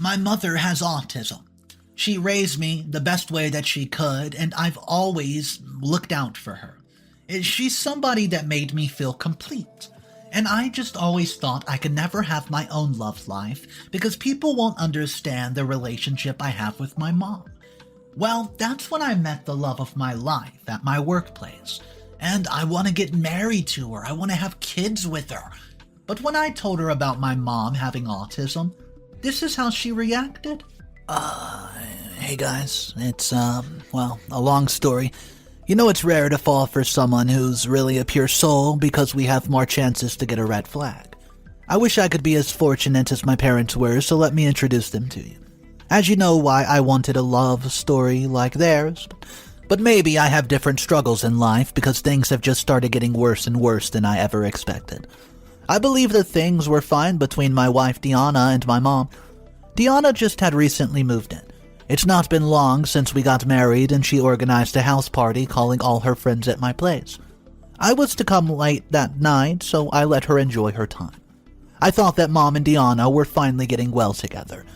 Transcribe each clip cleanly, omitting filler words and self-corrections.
My mother has autism. She raised me the best way that she could, and I've always looked out for her. She's somebody that made me feel complete. And I just always thought I could never have my own love life because people won't understand the relationship I have with my mom. Well, that's when I met the love of my life at my workplace. And I want to get married to her. I want to have kids with her. But when I told her about my mom having autism, this is how she reacted. Hey guys, it's, a long story. You know it's rare to fall for someone who's really a pure soul because we have more chances to get a red flag. I wish I could be as fortunate as my parents were, so let me introduce them to you. As you know why I wanted a love story like theirs, but maybe I have different struggles in life because things have just started getting worse and worse than I ever expected. I believe that things were fine between my wife Deanna and my mom. Deanna just had recently moved in. It's not been long since we got married and she organized a house party calling all her friends at my place. I was to come late that night, so I let her enjoy her time. I thought that Mom and Deanna were finally getting well together.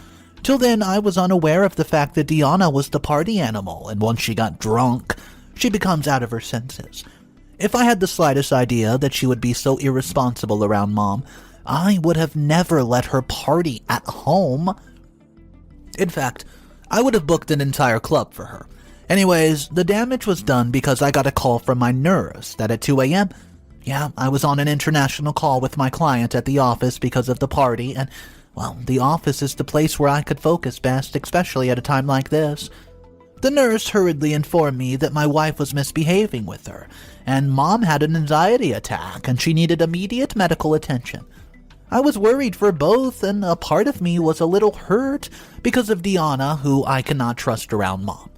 Till then, I was unaware of the fact that Deanna was the party animal, and once she got drunk, she becomes out of her senses. If I had the slightest idea that she would be so irresponsible around Mom, I would have never let her party at home. In fact, I would have booked an entire club for her. Anyways, the damage was done because I got a call from my nurse that at 2 a.m., I was on an international call with my client at the office because of the party, and, the office is the place where I could focus best, especially at a time like this. The nurse hurriedly informed me that my wife was misbehaving with her, and Mom had an anxiety attack, and she needed immediate medical attention. I was worried for both, and a part of me was a little hurt because of Deanna, who I cannot trust around Mom.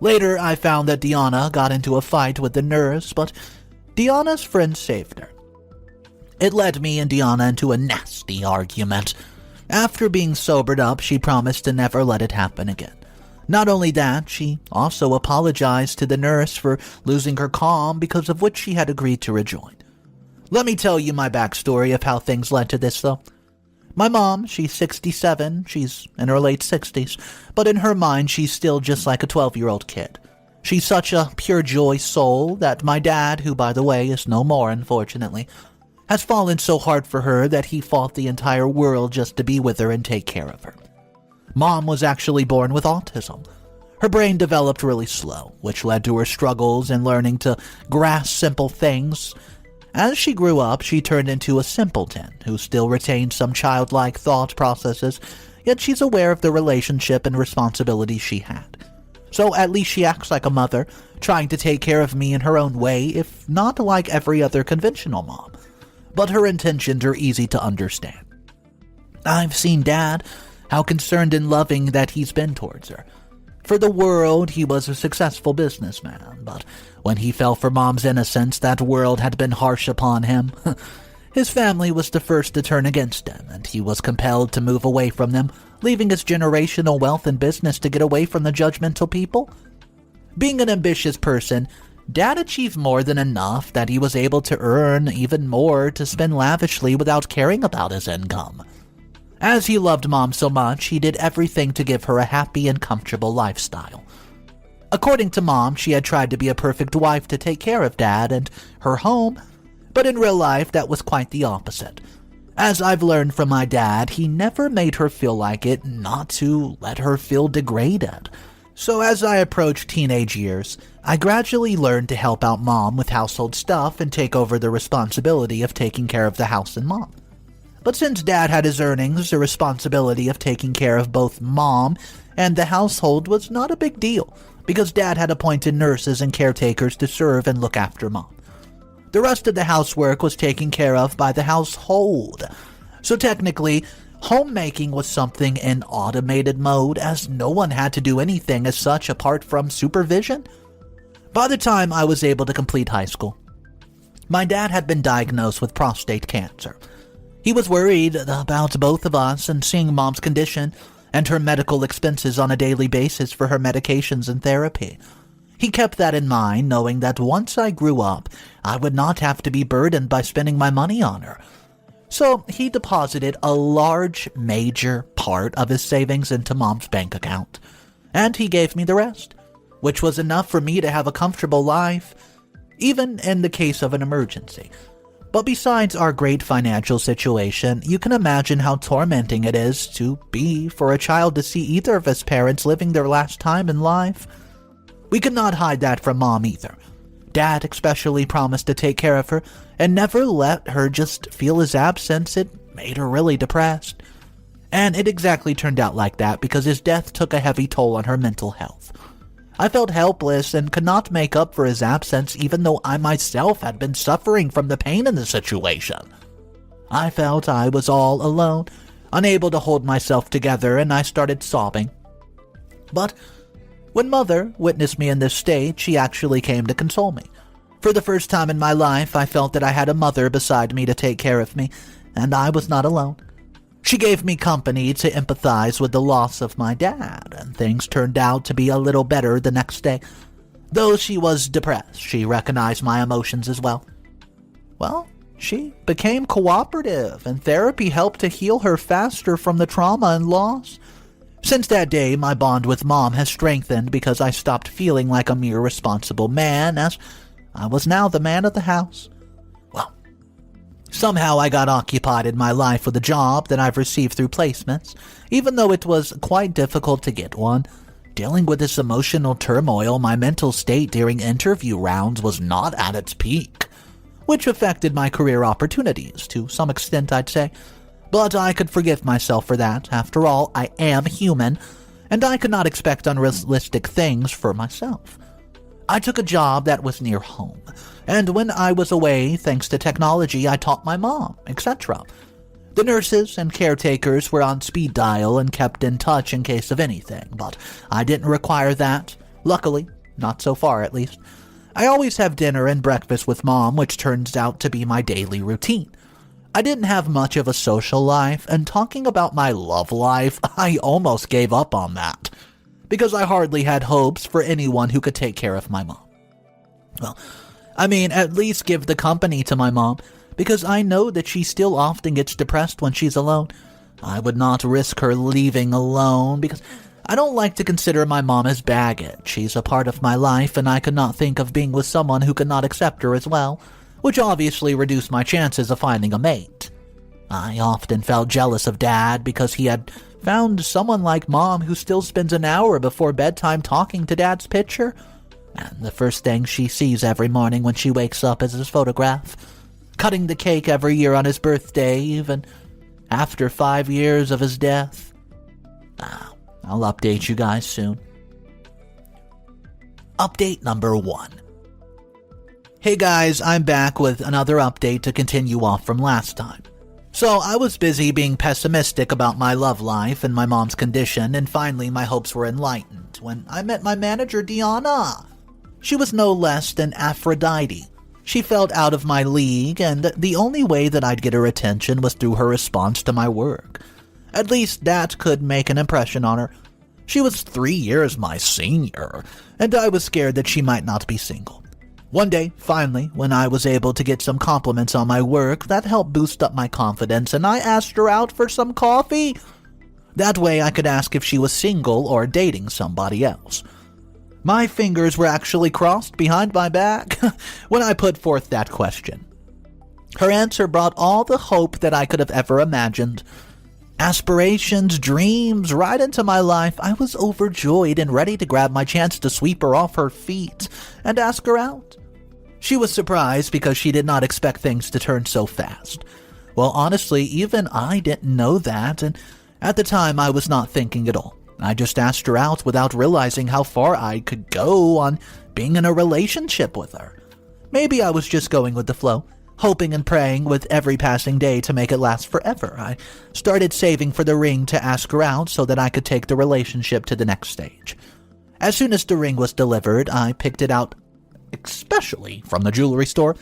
Later, I found that Deanna got into a fight with the nurse, but Deanna's friend saved her. It led me and Deanna into a nasty argument. After being sobered up, she promised to never let it happen again. Not only that, she also apologized to the nurse for losing her calm, because of which she had agreed to rejoin. Let me tell you my backstory of how things led to this, though. My mom, she's 67, she's in her late 60s, but in her mind she's still just like a 12-year-old kid. She's such a pure joy soul that my dad, who by the way is no more unfortunately, has fallen so hard for her that he fought the entire world just to be with her and take care of her. Mom was actually born with autism. Her brain developed really slow, which led to her struggles in learning to grasp simple things. As she grew up, she turned into a simpleton who still retains some childlike thought processes, yet she's aware of the relationship and responsibility she had. So at least she acts like a mother, trying to take care of me in her own way, if not like every other conventional mom. But her intentions are easy to understand. I've seen Dad, how concerned and loving that he's been towards her. For the world, he was a successful businessman, but when he fell for Mom's innocence, that world had been harsh upon him. His family was the first to turn against him, and he was compelled to move away from them, leaving his generational wealth and business to get away from the judgmental people. Being an ambitious person, Dad achieved more than enough that he was able to earn even more to spend lavishly without caring about his income. As he loved Mom so much, he did everything to give her a happy and comfortable lifestyle. According to Mom, she had tried to be a perfect wife to take care of Dad and her home, but in real life that was quite the opposite. As I've learned from my dad, he never made her feel like it, not to let her feel degraded. So as I approached teenage years, I gradually learned to help out Mom with household stuff and take over the responsibility of taking care of the house and Mom. But since Dad had his earnings, the responsibility of taking care of both Mom and the household was not a big deal, because Dad had appointed nurses and caretakers to serve and look after Mom. The rest of the housework was taken care of by the household. So technically, homemaking was something in automated mode, as no one had to do anything as such apart from supervision. By the time I was able to complete high school, my dad had been diagnosed with prostate cancer. He was worried about both of us and seeing Mom's condition and her medical expenses on a daily basis for her medications and therapy. He kept that in mind, knowing that once I grew up, I would not have to be burdened by spending my money on her. So he deposited a large, major part of his savings into Mom's bank account, and he gave me the rest, which was enough for me to have a comfortable life, even in the case of an emergency. But besides our great financial situation, you can imagine how tormenting it is to be for a child to see either of his parents living their last time in life. We could not hide that from Mom either. Dad especially promised to take care of her and never let her just feel his absence. It made her really depressed. And it exactly turned out like that because his death took a heavy toll on her mental health. I felt helpless and could not make up for his absence even though I myself had been suffering from the pain in the situation. I felt I was all alone, unable to hold myself together, and I started sobbing. But when Mother witnessed me in this state, she actually came to console me. For the first time in my life, I felt that I had a mother beside me to take care of me, and I was not alone. She gave me company to empathize with the loss of my dad, and things turned out to be a little better the next day. Though she was depressed, she recognized my emotions as well. Well, she became cooperative, and therapy helped to heal her faster from the trauma and loss. Since that day, my bond with Mom has strengthened because I stopped feeling like a mere responsible man, as I was now the man of the house. Well, somehow I got occupied in my life with a job that I've received through placements, even though it was quite difficult to get one. Dealing with this emotional turmoil, my mental state during interview rounds was not at its peak, which affected my career opportunities to some extent, I'd say. But I could forgive myself for that. After all, I am human, and I could not expect unrealistic things for myself. I took a job that was near home, and when I was away, thanks to technology, I taught my mom, etc. The nurses and caretakers were on speed dial and kept in touch in case of anything, but I didn't require that. Luckily, not so far at least. I always have dinner and breakfast with Mom, which turns out to be my daily routine. I didn't have much of a social life, and talking about my love life, I almost gave up on that, because I hardly had hopes for anyone who could take care of my mom. Well, at least give the company to my mom, because I know that she still often gets depressed when she's alone. I would not risk her leaving alone, because I don't like to consider my mom as baggage. She's a part of my life, and I could not think of being with someone who could not accept her as well, which obviously reduced my chances of finding a mate. I often felt jealous of Dad because he had found someone like Mom who still spends an hour before bedtime talking to Dad's picture, and the first thing she sees every morning when she wakes up is his photograph, cutting the cake every year on his birthday, even after 5 years of his death. I'll update you guys soon. Update number 1. Hey guys, I'm back with another update to continue off from last time. So I was busy being pessimistic about my love life and my mom's condition, and finally my hopes were enlightened when I met my manager, Deanna. She was no less than Aphrodite. She felt out of my league, and the only way that I'd get her attention was through her response to my work. At least that could make an impression on her. She was 3 years my senior, and I was scared that she might not be single. One day, finally, when I was able to get some compliments on my work, that helped boost up my confidence, and I asked her out for some coffee. That way I could ask if she was single or dating somebody else. My fingers were actually crossed behind my back when I put forth that question. Her answer brought all the hope that I could have ever imagined. Aspirations, dreams, right into my life. I was overjoyed and ready to grab my chance to sweep her off her feet and ask her out. She was surprised because she did not expect things to turn so fast. Well, honestly, even I didn't know that, and at the time I was not thinking at all. I just asked her out without realizing how far I could go on being in a relationship with her. Maybe I was just going with the flow, hoping and praying with every passing day to make it last forever. I started saving for the ring to ask her out so that I could take the relationship to the next stage. As soon as the ring was delivered, I picked it out especially from the jewelry store.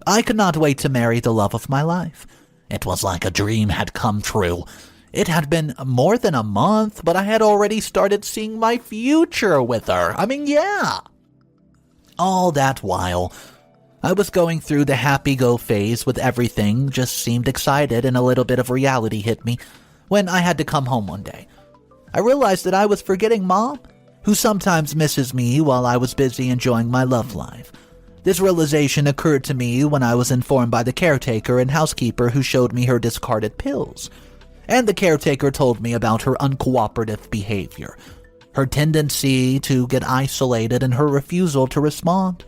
I could not wait to marry the love of my life. It was like a dream had come true. It had been more than a month, but I had already started seeing my future with her. Yeah. All that while, I was going through the happy-go phase with everything, just seemed excited, and a little bit of reality hit me when I had to come home one day. I realized that I was forgetting Mom, who sometimes misses me while I was busy enjoying my love life. This realization occurred to me when I was informed by the caretaker and housekeeper who showed me her discarded pills. And the caretaker told me about her uncooperative behavior, her tendency to get isolated, and her refusal to respond.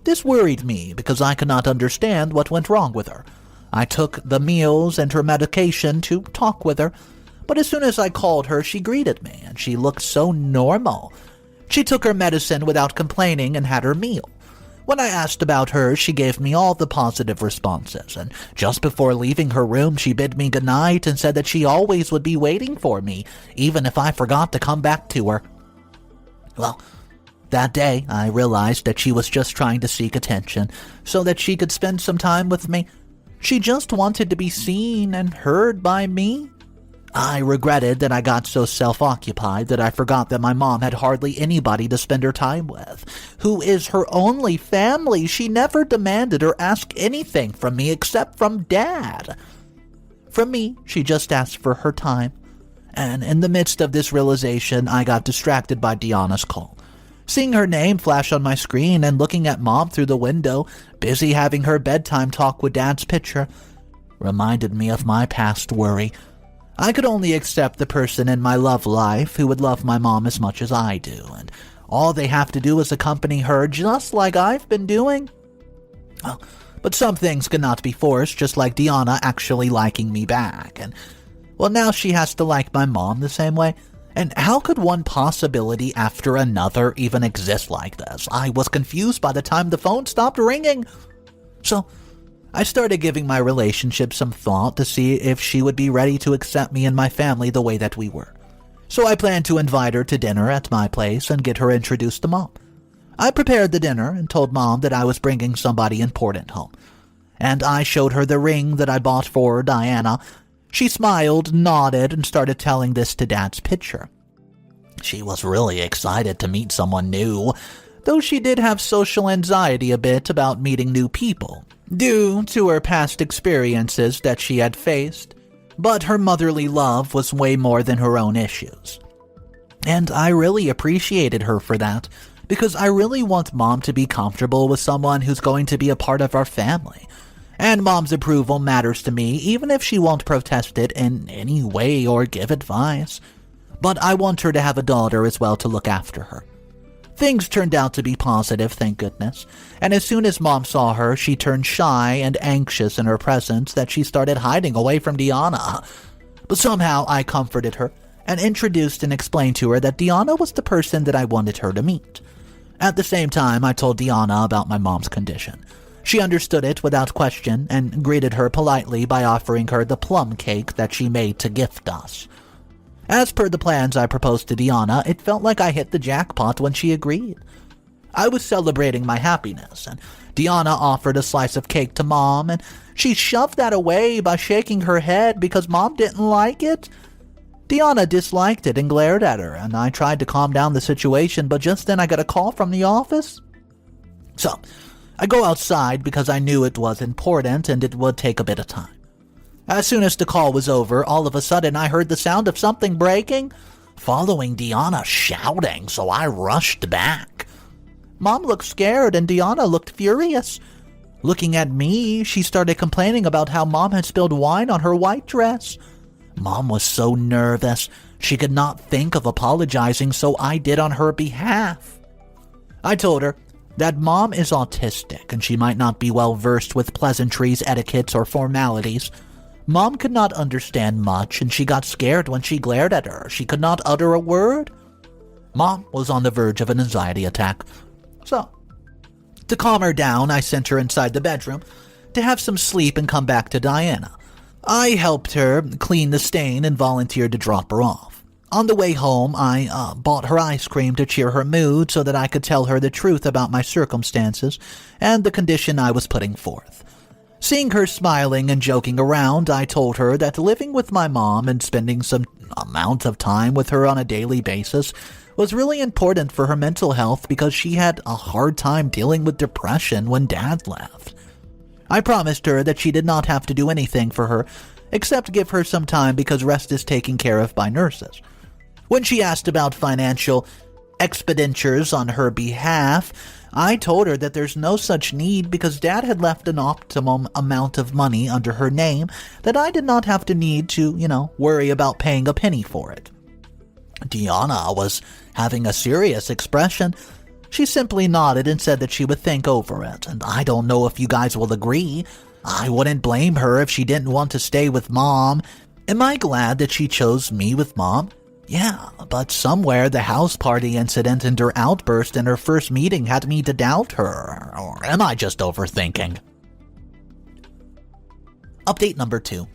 This worried me because I could not understand what went wrong with her. I took the meals and her medication to talk with her, but as soon as I called her, she greeted me, and she looked so normal. She took her medicine without complaining and had her meal. When I asked about her, she gave me all the positive responses, and just before leaving her room, she bid me goodnight and said that she always would be waiting for me, even if I forgot to come back to her. Well, that day, I realized that she was just trying to seek attention so that she could spend some time with me. She just wanted to be seen and heard by me. I regretted that I got so self-occupied that I forgot that my mom had hardly anybody to spend her time with, who is her only family. She never demanded or asked anything from me except from Dad. From me, she just asked for her time. And in the midst of this realization, I got distracted by Deanna's call. Seeing her name flash on my screen and looking at Mom through the window, busy having her bedtime talk with Dad's picture, reminded me of my past worry. I could only accept the person in my love life who would love my mom as much as I do, and all they have to do is accompany her just like I've been doing. Well, but some things cannot be forced, just like Deanna actually liking me back, and well, now she has to like my mom the same way. And how could one possibility after another even exist like this? I was confused by the time the phone stopped ringing. So I started giving my relationship some thought to see if she would be ready to accept me and my family the way that we were. So I planned to invite her to dinner at my place and get her introduced to Mom. I prepared the dinner and told Mom that I was bringing somebody important home. And I showed her the ring that I bought for Diana. She smiled, nodded, and started telling this to Dad's picture. She was really excited to meet someone new, though she did have social anxiety a bit about meeting new people, due to her past experiences that she had faced, but her motherly love was way more than her own issues. And I really appreciated her for that, because I really want Mom to be comfortable with someone who's going to be a part of our family. And Mom's approval matters to me, even if she won't protest it in any way or give advice. But I want her to have a daughter as well to look after her. Things turned out to be positive, thank goodness, and as soon as Mom saw her, she turned shy and anxious in her presence that she started hiding away from Deanna. But somehow I comforted her and introduced and explained to her that Deanna was the person that I wanted her to meet. At the same time, I told Deanna about my mom's condition. She understood it without question and greeted her politely by offering her the plum cake that she made to gift us. As per the plans I proposed to Deanna, it felt like I hit the jackpot when she agreed. I was celebrating my happiness, and Deanna offered a slice of cake to Mom, and she shoved that away by shaking her head because Mom didn't like it. Deanna disliked it and glared at her, and I tried to calm down the situation, but just then I got a call from the office. So, I go outside because I knew it was important and it would take a bit of time. As soon as the call was over, all of a sudden I heard the sound of something breaking, following Deanna shouting, so I rushed back. Mom looked scared and Deanna looked furious. Looking at me, she started complaining about how Mom had spilled wine on her white dress. Mom was so nervous, she could not think of apologizing, so I did on her behalf. I told her that Mom is autistic and she might not be well versed with pleasantries, etiquettes, or formalities. Mom could not understand much, and she got scared when she glared at her. She could not utter a word. Mom was on the verge of an anxiety attack. So, to calm her down, I sent her inside the bedroom to have some sleep and come back to Diana. I helped her clean the stain and volunteered to drop her off. On the way home, I bought her ice cream to cheer her mood so that I could tell her the truth about my circumstances and the condition I was putting forth. Seeing her smiling and joking around, I told her that living with my mom and spending some amount of time with her on a daily basis was really important for her mental health because she had a hard time dealing with depression when Dad left. I promised her that she did not have to do anything for her except give her some time because rest is taken care of by nurses. When she asked about financial expenditures on her behalf, I told her that there's no such need because Dad had left an optimum amount of money under her name that I did not have to need to, worry about paying a penny for it. Deanna was having a serious expression. She simply nodded and said that she would think over it, and I don't know if you guys will agree. I wouldn't blame her if she didn't want to stay with Mom. Am I glad that she chose me with Mom? Yeah, but somewhere the house party incident and her outburst in her first meeting had me to doubt her. Or am I just overthinking? Update number 2.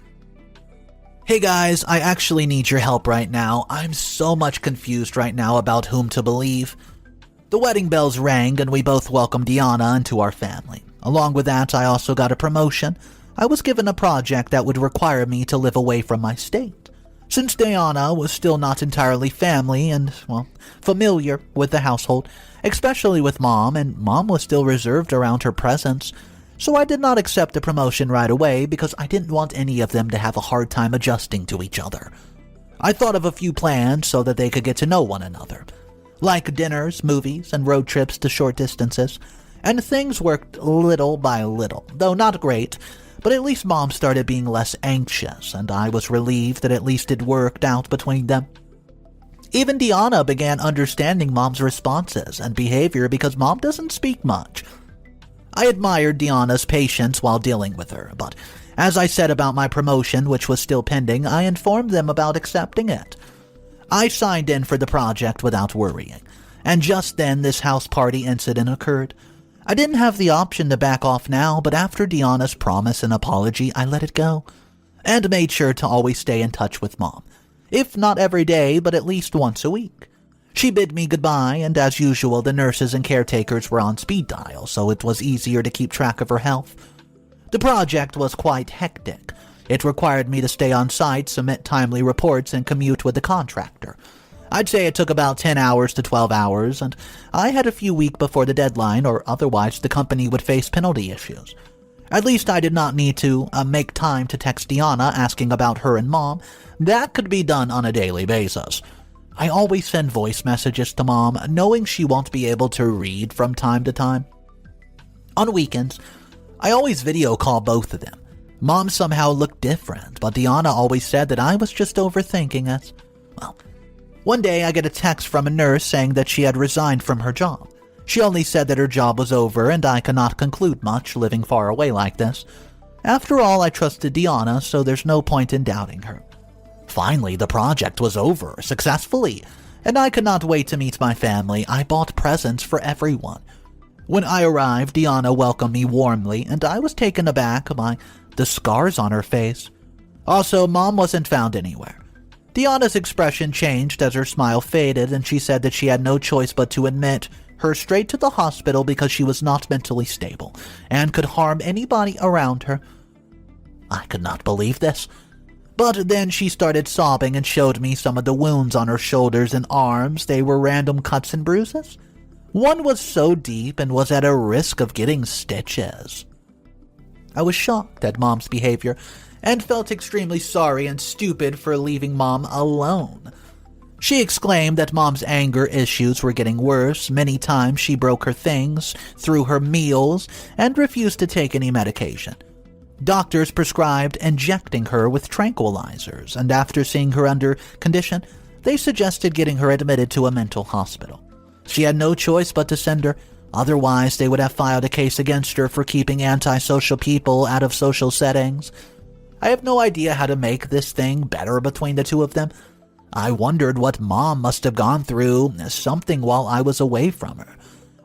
Hey guys, I actually need your help right now. I'm so much confused right now about whom to believe. The wedding bells rang and we both welcomed Deanna into our family. Along with that, I also got a promotion. I was given a project that would require me to live away from my state. Since Deanna was still not entirely family and, familiar with the household, especially with Mom, and Mom was still reserved around her presence, so I did not accept the promotion right away because I didn't want any of them to have a hard time adjusting to each other. I thought of a few plans so that they could get to know one another, like dinners, movies, and road trips to short distances, and things worked little by little, though not great. But at least Mom started being less anxious, and I was relieved that at least it worked out between them. Even Deanna began understanding Mom's responses and behavior because Mom doesn't speak much. I admired Deanna's patience while dealing with her, but as I said about my promotion, which was still pending, I informed them about accepting it. I signed in for the project without worrying, and just then this house party incident occurred. I didn't have the option to back off now, but after Deanna's promise and apology, I let it go, and made sure to always stay in touch with Mom, if not every day, but at least once a week. She bid me goodbye, and as usual, the nurses and caretakers were on speed dial, so it was easier to keep track of her health. The project was quite hectic. It required me to stay on site, submit timely reports, and commute with the contractor. I'd say it took about 10 hours to 12 hours, and I had a few weeks before the deadline, or otherwise the company would face penalty issues. At least I did not need to make time to text Deanna asking about her and Mom. That could be done on a daily basis. I always send voice messages to Mom, knowing she won't be able to read from time to time. On weekends, I always video call both of them. Mom somehow looked different, but Deanna always said that I was just overthinking it. One day I get a text from a nurse saying that she had resigned from her job. She only said that her job was over and I cannot conclude much living far away like this. After all, I trusted Deanna, so there's no point in doubting her. Finally, the project was over, successfully, and I could not wait to meet my family. I bought presents for everyone. When I arrived, Deanna welcomed me warmly, and I was taken aback by the scars on her face. Also, Mom wasn't found anywhere. Deanna's expression changed as her smile faded, and she said that she had no choice but to admit her straight to the hospital because she was not mentally stable and could harm anybody around her. I could not believe this. But then she started sobbing and showed me some of the wounds on her shoulders and arms. They were random cuts and bruises. One was so deep and was at a risk of getting stitches. I was shocked at Mom's behavior and felt extremely sorry and stupid for leaving Mom alone. She exclaimed that Mom's anger issues were getting worse. Many times she broke her things, threw her meals, and refused to take any medication. Doctors prescribed injecting her with tranquilizers, and after seeing her under condition, they suggested getting her admitted to a mental hospital. She had no choice but to send her. Otherwise, they would have filed a case against her for keeping antisocial people out of social settings. I have no idea how to make this thing better between the two of them. I wondered what Mom must have gone through, something while I was away from her.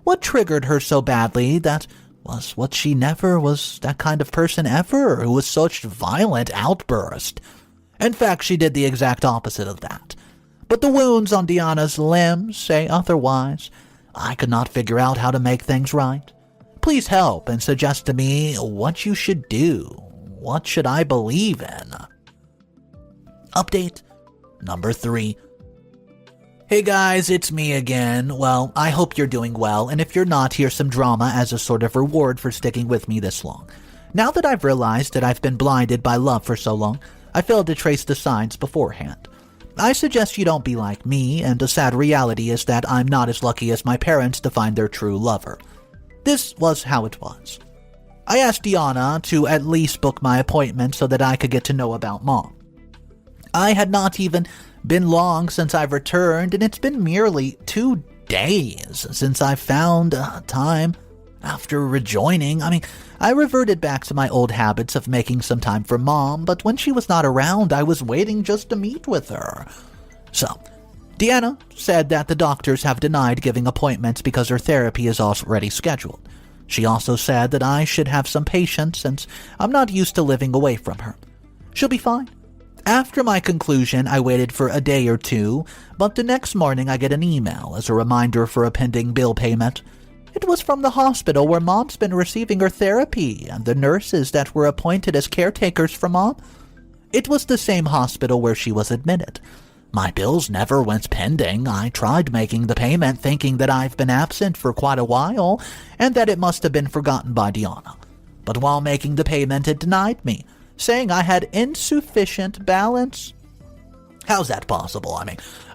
What triggered her so badly? That was what she never was that kind of person ever, who was such violent outburst. In fact, she did the exact opposite of that. But the wounds on Deanna's limbs say otherwise. I could not figure out how to make things right. Please help and suggest to me what you should do. What should I believe in? Update number 3. Hey guys, it's me again. Well, I hope you're doing well, and if you're not, here's some drama as a sort of reward for sticking with me this long. Now that I've realized that I've been blinded by love for so long, I failed to trace the signs beforehand. I suggest you don't be like me, and the sad reality is that I'm not as lucky as my parents to find their true lover. This was how it was. I asked Deanna to at least book my appointment so that I could get to know about Mom. I had not even been long since I've returned, and it's been merely 2 days since I found time after rejoining. I reverted back to my old habits of making some time for Mom, but when she was not around, I was waiting just to meet with her. So, Deanna said that the doctors have denied giving appointments because her therapy is already scheduled. She also said that I should have some patience since I'm not used to living away from her. She'll be fine. After my conclusion, I waited for a day or two, but the next morning I get an email as a reminder for a pending bill payment. It was from the hospital where Mom's been receiving her therapy and the nurses that were appointed as caretakers for Mom. It was the same hospital where she was admitted. My bills never went pending. I tried making the payment thinking that I've been absent for quite a while and that it must have been forgotten by Deanna. But while making the payment, it denied me, saying I had insufficient balance. How's that possible?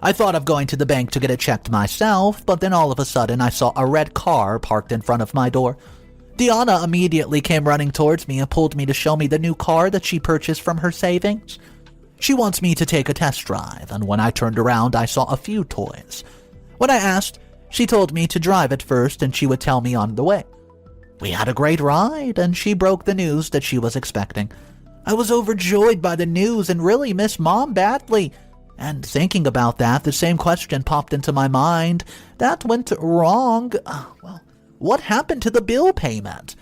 I thought of going to the bank to get it checked myself, but then all of a sudden I saw a red car parked in front of my door. Deanna immediately came running towards me and pulled me to show me the new car that she purchased from her savings. She wants me to take a test drive, and when I turned around, I saw a few toys. When I asked, she told me to drive it first and she would tell me on the way. We had a great ride, and she broke the news that she was expecting. I was overjoyed by the news and really miss Mom badly. And thinking about that, the same question popped into my mind. That went wrong. What happened to the bill payment?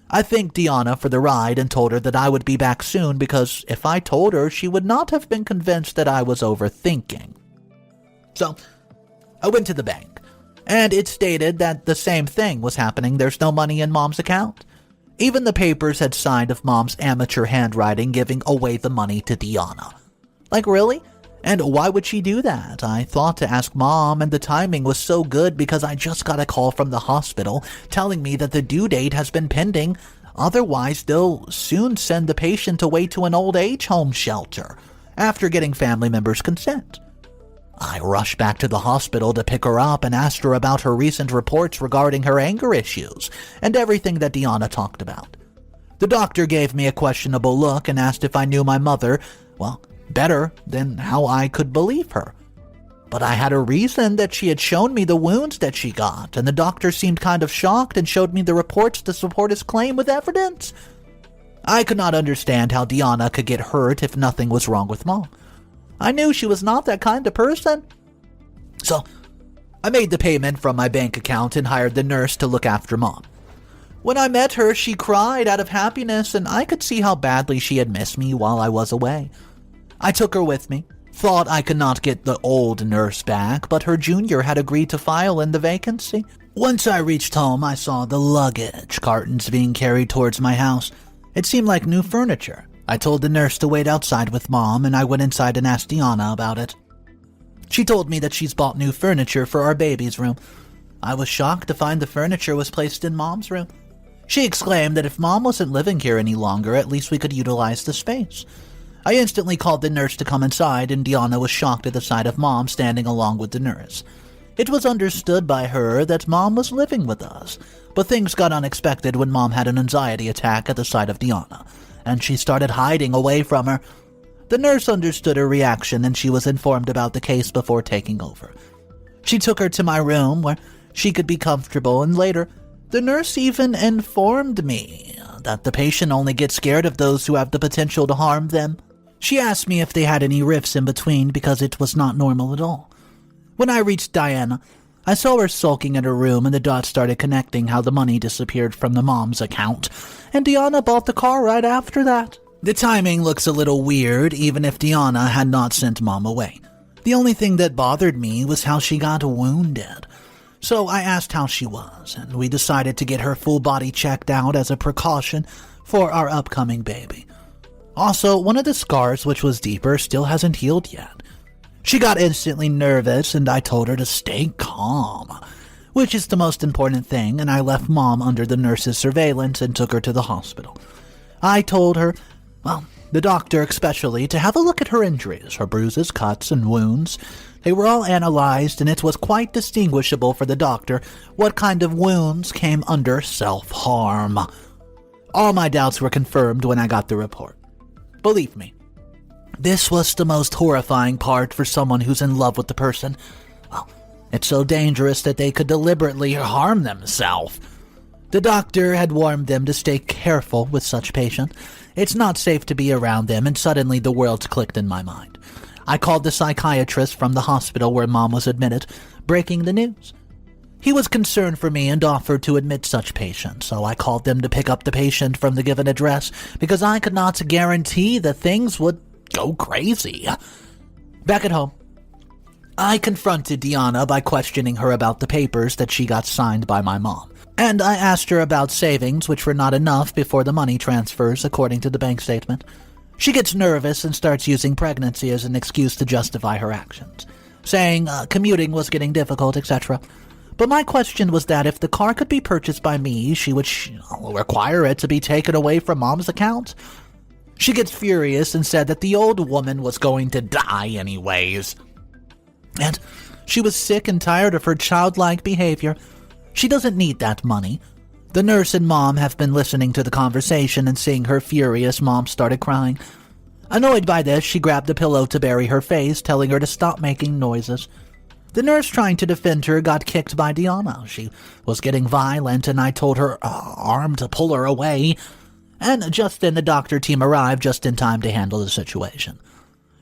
I thanked Deanna for the ride and told her that I would be back soon because if I told her, she would not have been convinced that I was overthinking. So, I went to the bank, and it stated that the same thing was happening. There's no money in Mom's account. Even the papers had signed of Mom's amateur handwriting giving away the money to Deanna. Really? And why would she do that? I thought to ask Mom, and the timing was so good because I just got a call from the hospital telling me that the due date has been pending. Otherwise, they'll soon send the patient away to an old age home shelter after getting family members' consent. I rushed back to the hospital to pick her up and asked her about her recent reports regarding her anger issues and everything that Deanna talked about. The doctor gave me a questionable look and asked if I knew my mother, better than how I could believe her. But I had a reason that she had shown me the wounds that she got, and the doctor seemed kind of shocked and showed me the reports to support his claim with evidence. I could not understand how Deanna could get hurt if nothing was wrong with Mom. I knew she was not that kind of person. So, I made the payment from my bank account and hired the nurse to look after Mom. When I met her, she cried out of happiness, and I could see how badly she had missed me while I was away. I took her with me, thought I could not get the old nurse back, but her junior had agreed to file in the vacancy. Once I reached home, I saw the luggage cartons being carried towards my house. It seemed like new furniture. I told the nurse to wait outside with Mom, and I went inside and asked Deanna about it. She told me that she's bought new furniture for our baby's room. I was shocked to find the furniture was placed in Mom's room. She exclaimed that if Mom wasn't living here any longer, at least we could utilize the space. I instantly called the nurse to come inside, and Deanna was shocked at the sight of Mom standing along with the nurse. It was understood by her that Mom was living with us, but things got unexpected when Mom had an anxiety attack at the sight of Deanna, and she started hiding away from her. The nurse understood her reaction, and she was informed about the case before taking over. She took her to my room where she could be comfortable, and later, the nurse even informed me that the patient only gets scared of those who have the potential to harm them. She asked me if they had any rifts in between because it was not normal at all. When I reached Diana, I saw her sulking in her room, and the dots started connecting how the money disappeared from the Mom's account, and Deanna bought the car right after that. The timing looks a little weird, even if Deanna had not sent Mom away. The only thing that bothered me was how she got wounded. So I asked how she was, and we decided to get her full body checked out as a precaution for our upcoming baby. Also, one of the scars, which was deeper, still hasn't healed yet. She got instantly nervous, and I told her to stay calm, which is the most important thing, and I left Mom under the nurse's surveillance and took her to the hospital. I told her, well, the doctor especially, to have a look at her injuries, her bruises, cuts, and wounds. They were all analyzed, and it was quite distinguishable for the doctor what kind of wounds came under self-harm. All my doubts were confirmed when I got the report. Believe me, this was the most horrifying part for someone who's in love with the person. Well, it's so dangerous that they could deliberately harm themselves. The doctor had warned them to stay careful with such patients. It's not safe to be around them, and suddenly the worlds clicked in my mind. I called the psychiatrist from the hospital where Mom was admitted, breaking the news. He was concerned for me and offered to admit such patients, so I called them to pick up the patient from the given address because I could not guarantee that things would go crazy. Back at home, I confronted Deanna by questioning her about the papers that she got signed by my mom. And I asked her about savings, which were not enough before the money transfers, according to the bank statement. She gets nervous and starts using pregnancy as an excuse to justify her actions, saying commuting was getting difficult, etc. But my question was that if the car could be purchased by me, she would require it to be taken away from Mom's account. She gets furious and said that the old woman was going to die anyways. And she was sick and tired of her childlike behavior. She doesn't need that money. The nurse and Mom have been listening to the conversation, and seeing her furious, Mom started crying. Annoyed by this, she grabbed a pillow to bury her face, telling her to stop making noises. The nurse trying to defend her got kicked by Deanna. She was getting violent, and I told her arm to pull her away. And just then the doctor team arrived just in time to handle the situation.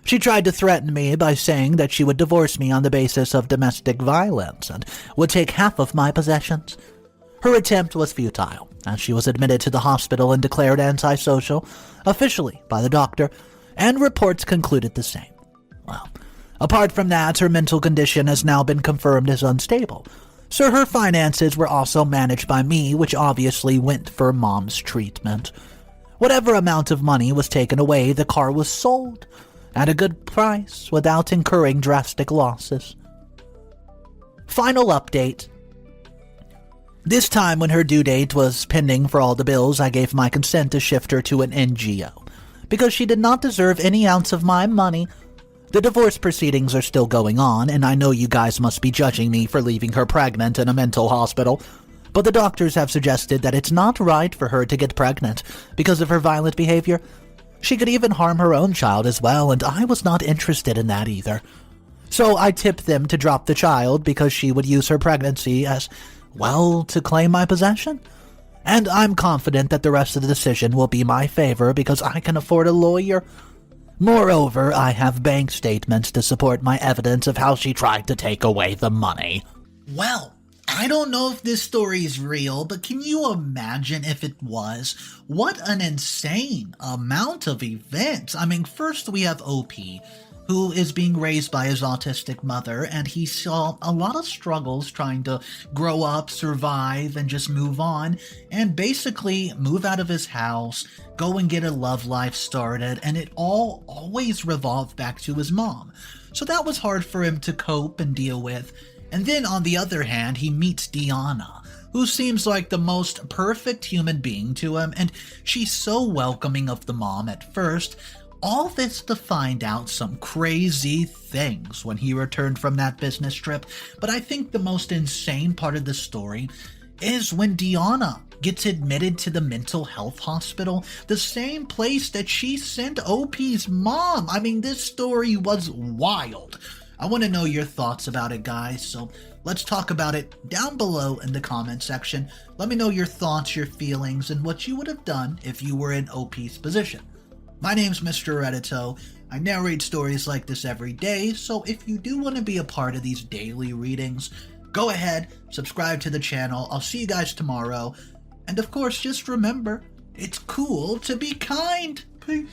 She tried to threaten me by saying that she would divorce me on the basis of domestic violence and would take half of my possessions. Her attempt was futile, as she was admitted to the hospital and declared antisocial, officially by the doctor, and reports concluded the same. Well, apart from that, her mental condition has now been confirmed as unstable, so her finances were also managed by me, which obviously went for Mom's treatment. Whatever amount of money was taken away, the car was sold at a good price without incurring drastic losses. Final update. This time when her due date was pending for all the bills, I gave my consent to shift her to an NGO, because she did not deserve any ounce of my money. The divorce proceedings are still going on, and I know you guys must be judging me for leaving her pregnant in a mental hospital, but the doctors have suggested that it's not right for her to get pregnant because of her violent behavior. She could even harm her own child as well, and I was not interested in that either. So I tipped them to drop the child because she would use her pregnancy as, well, to claim my possession. And I'm confident that the rest of the decision will be my favor because I can afford a lawyer. Moreover, I have bank statements to support my evidence of how she tried to take away the money. Well, I don't know if this story is real, but can you imagine if it was? What an insane amount of events. I mean, first we have OP, who is being raised by his autistic mother, and he saw a lot of struggles trying to grow up, survive, and just move on, and basically move out of his house, go and get a love life started, and it all always revolved back to his mom. So that was hard for him to cope and deal with. And then on the other hand, he meets Deanna, who seems like the most perfect human being to him, and she's so welcoming of the mom at first. All this to find out some crazy things when he returned from that business trip. But I think the most insane part of the story is when Deanna gets admitted to the mental health hospital, the same place that she sent OP's mom. I mean, this story was wild. I want to know your thoughts about it, guys, so let's talk about it down below in the comment section. Let me know your thoughts, your feelings, and what you would have done if you were in OP's position. My name's Mr. Reddito. I narrate stories like this every day, so if you do want to be a part of these daily readings, go ahead, subscribe to the channel. I'll see you guys tomorrow. And of course, just remember, it's cool to be kind. Peace.